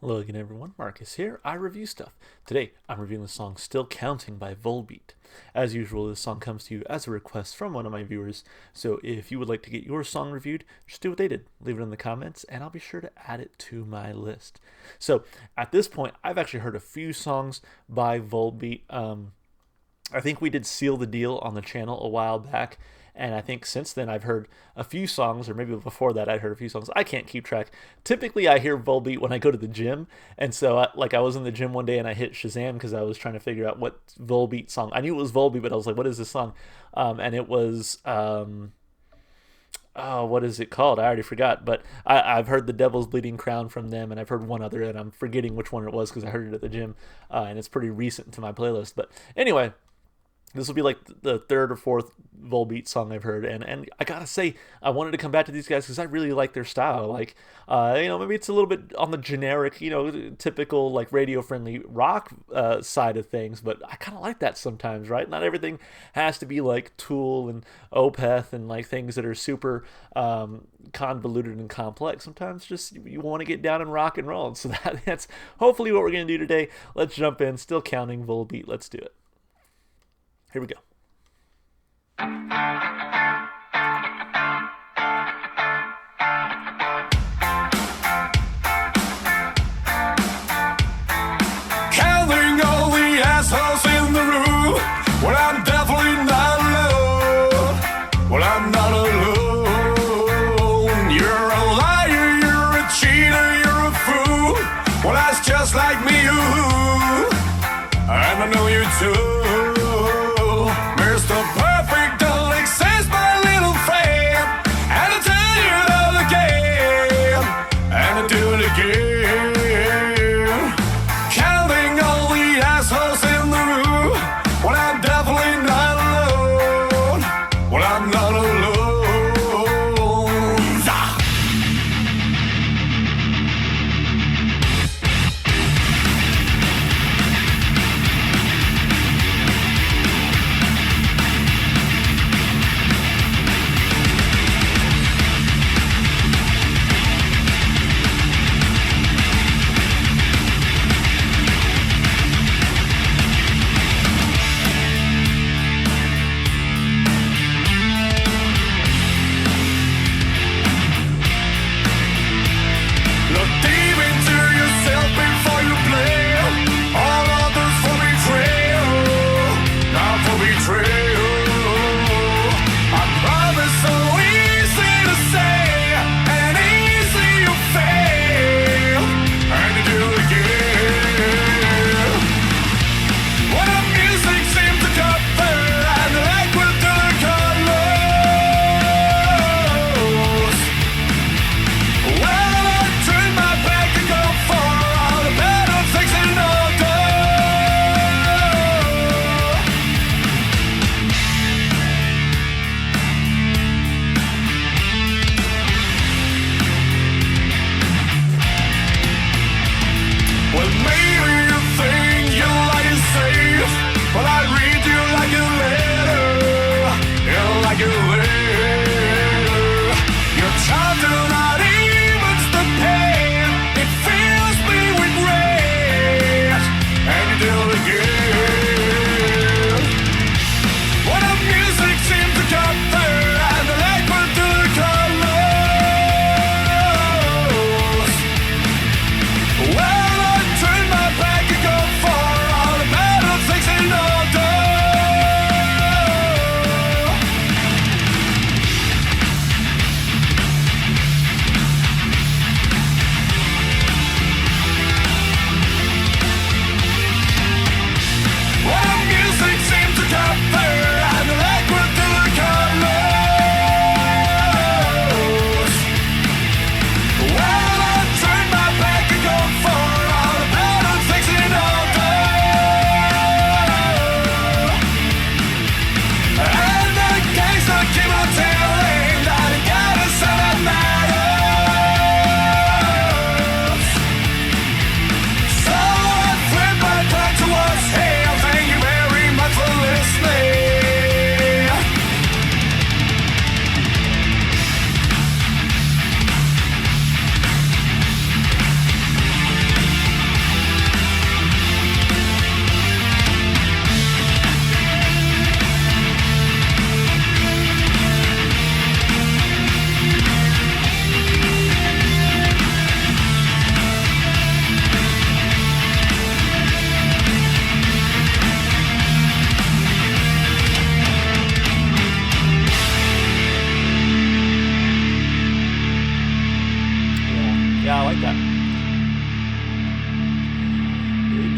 Hello again, everyone. Marcus here. I review stuff. Today, I'm reviewing the song Still Counting by Volbeat. As usual, this song comes to you as a request from one of my viewers, so if you would like to get your song reviewed, just do what they did. Leave it in the comments, and I'll be sure to add it to my list. So, at this point, I've actually heard a few songs by Volbeat. I think we did Seal the Deal on the channel a while back, and I think since then I've heard a few songs, or maybe before that I'd heard a few songs. I can't keep track. Typically I hear Volbeat when I go to the gym, and so I was in the gym one day and I hit Shazam because I was trying to figure out what Volbeat song. I knew it was Volbeat, but I was like, what is this song? And it was... oh, what is it called? I already forgot, but I've heard The Devil's Bleeding Crown from them, and I've heard one other, and I'm forgetting which one it was because I heard it at the gym, and it's pretty recent to my playlist. But anyway, this will be like the third or fourth Volbeat song I've heard, and I gotta say, I wanted to come back to these guys because I really like their style. Like, maybe it's a little bit on the generic, typical like radio-friendly rock side of things, but I kind of like that sometimes, right? Not everything has to be like Tool and Opeth and like things that are super convoluted and complex. Sometimes just you want to get down and rock and roll, and so that's hopefully what we're gonna do today. Let's jump in. Still counting Volbeat. Let's do it. Here we go. Counting all the assholes in the room. Well, I'm definitely not alone. Well, I'm not alone. You're a liar, you're a cheater, you're a fool. Well, that's just like me, ooh. And I know you too. Mr. Perfect don't exist, my little friend. And I tell you another game, and I do it again. Counting all the assholes in the room. Well, I'm definitely not alone. Well, I'm not alone.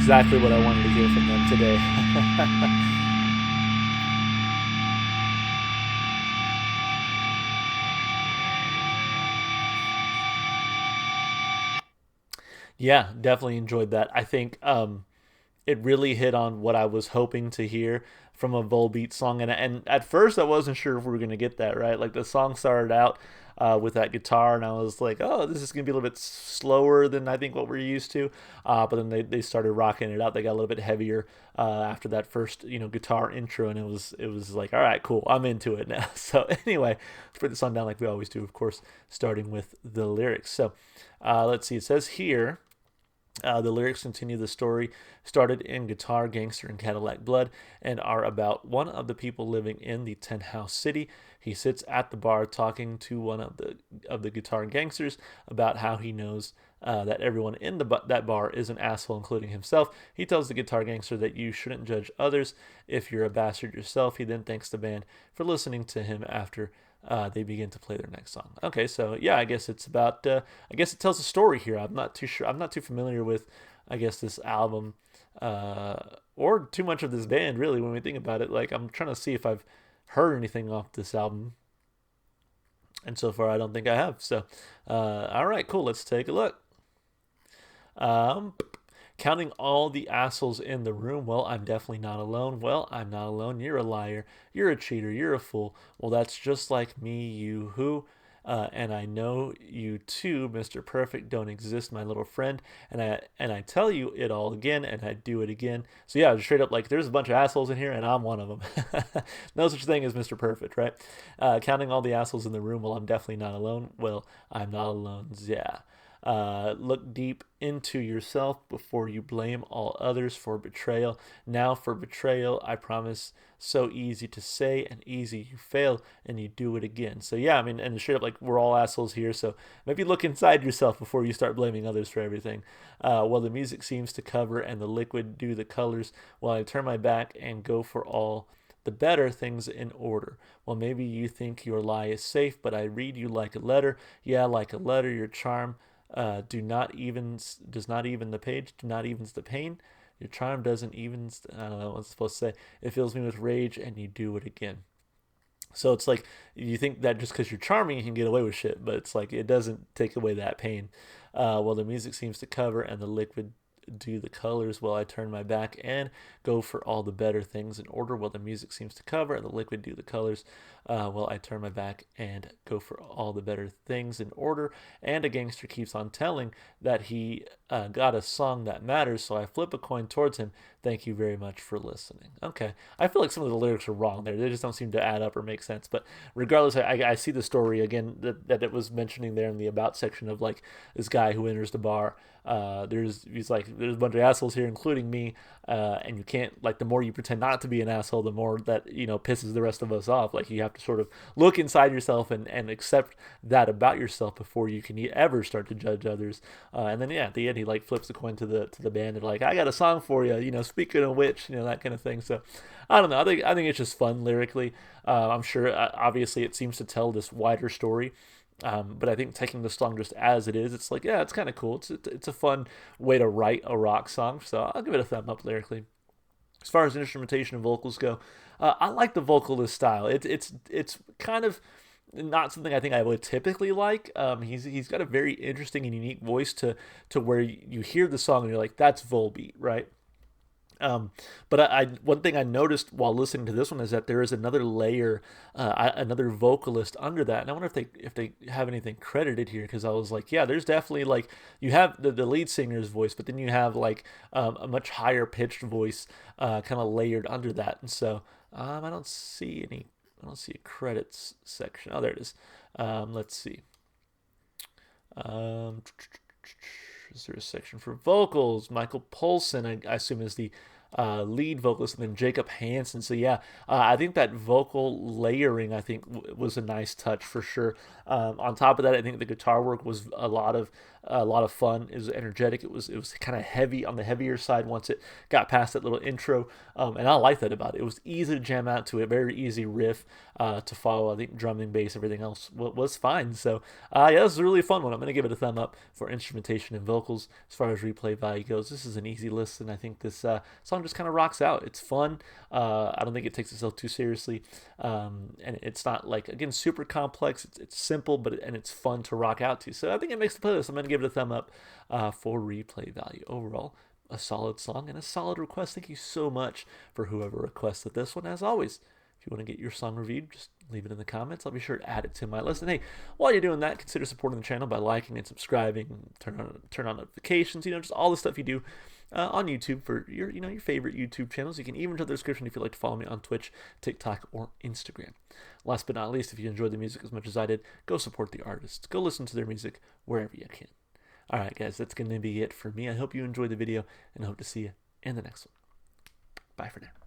exactly what I wanted to hear from them today. Yeah, definitely enjoyed that. I think it really hit on what I was hoping to hear from a Volbeat song. And at first, I wasn't sure if we were going to get that, right? Like the song started out with that guitar, and I was like, oh, this is going to be a little bit slower than I think what we're used to. But then they started rocking it out. They got a little bit heavier after that first, guitar intro, and it was like, all right, cool, I'm into it now. So anyway, let's break the song down like we always do, of course, starting with the lyrics. So let's see. It says here. The lyrics continue the story started in Guitar, Gangster, and Cadillac Blood and are about one of the people living in the 10 house city. He sits at the bar talking to one of the guitar gangsters about how he knows that everyone in that bar is an asshole, including himself. He tells the guitar gangster that you shouldn't judge others if you're a bastard yourself. He then thanks the band for listening to him after they begin to play their next song. Okay, so yeah, I guess it's about. I guess it tells a story here. I'm not too sure. I'm not too familiar with, I guess, this album uh, or too much of this band. Really, when we think about it, like I'm trying to see if I've heard anything off this album, and so far I don't think I have. So, all right, cool. Let's take a look. Um, Counting all the assholes in the room. Well, I'm definitely not alone. Well, I'm not alone. You're a liar. You're a cheater. You're a fool. Well, that's just like me, you who. And I know you too, Mr. Perfect, don't exist, my little friend. And I tell you it all again, and I do it again. So yeah, straight up, like there's a bunch of assholes in here, and I'm one of them. No such thing as Mr. Perfect, right? Counting all the assholes in the room. Well, I'm definitely not alone. Well, I'm not alone. Yeah. Look deep into yourself before you blame all others for betrayal. Now, for betrayal, I promise, so easy to say and easy you fail and you do it again. So, yeah, I mean, and straight up, like, we're all assholes here. So maybe look inside yourself before you start blaming others for everything. Well, the music seems to cover and the liquid do the colors, while I turn my back and go for all the better things in order. Well, maybe you think your lie is safe, but I read you like a letter. Yeah, like a letter, your charm does not even the page, do not evens the pain. Your charm doesn't even, I don't know what I'm supposed to say. It fills me with rage and you do it again. So it's like you think that just because you're charming you can get away with shit, but it's like it doesn't take away that pain. Well, the music seems to cover and the liquid do the colors. Well, I turn my back and go for all the better things in order. Well, the music seems to cover and the liquid do the colors. Well, I turn my back and go for all the better things in order. And a gangster keeps on telling that he got a song that matters. So I flip a coin towards him. Thank you very much for listening. Okay. I feel like some of the lyrics are wrong there. They just don't seem to add up or make sense. But regardless, I see the story again that it was mentioning there in the about section of like this guy who enters the bar. He's like, there's a bunch of assholes here, including me. And you can't, like, the more you pretend not to be an asshole, the more that, pisses the rest of us off. Like, you have to sort of look inside yourself and accept that about yourself before you can ever start to judge others. And then, yeah, at the end, he, like, flips the coin to the band and, like, I got a song for you, speaking of which, that kind of thing. So, I don't know. I think it's just fun lyrically. I'm sure, obviously, it seems to tell this wider story. But I think taking the song just as it is, it's like, yeah, it's kind of cool. It's a fun way to write a rock song. So I'll give it a thumb up lyrically. As far as instrumentation and vocals go, I like the vocalist style. It's kind of not something I think I would typically like. He's got a very interesting and unique voice to where you hear the song and you're like, that's Volbeat, right? But one thing I noticed while listening to this one is that there is another layer, another vocalist under that, and I wonder if they have anything credited here because I was like, yeah, there's definitely like you have the lead singer's voice, but then you have like a much higher pitched voice, kind of layered under that, and so I don't see any. I don't see a credits section. Oh, there it is. Let's see. Um, is there a section for vocals? Michael Polson, I assume, is the lead vocalist, and then Jacob Hansen. So yeah, I think that vocal layering, I think, was a nice touch for sure. On top of that, I think the guitar work was a lot of fun. It was energetic. It was kind of heavy on the heavier side once it got past that little intro, and I like that about it. It was easy to jam out to, a very easy riff to follow. I think drumming, bass, everything else was fine. So yeah, this was a really fun one. I'm gonna give it a thumb up for instrumentation and vocals. As far as replay value goes, this is an easy listen. I think this song just kind of rocks out. It's fun. I don't think it takes itself too seriously, and it's not like, again, super complex. It's simple, and it's fun to rock out to. So I think it makes the playlist. I'm gonna give it a thumb up for replay value. Overall, a solid song and a solid request. Thank you so much for whoever requested this one. As always, if you want to get your song reviewed, just leave it in the comments. I'll be sure to add it to my list. And hey, while you're doing that, consider supporting the channel by liking and subscribing. Turn on notifications. Just all the stuff you do on YouTube for your favorite YouTube channels. You can even to the description if you'd like to follow me on Twitch, TikTok, or Instagram. Last but not least, if you enjoyed the music as much as I did, go support the artists. Go listen to their music wherever you can. All right, guys, that's going to be it for me. I hope you enjoyed the video, and I hope to see you in the next one. Bye for now.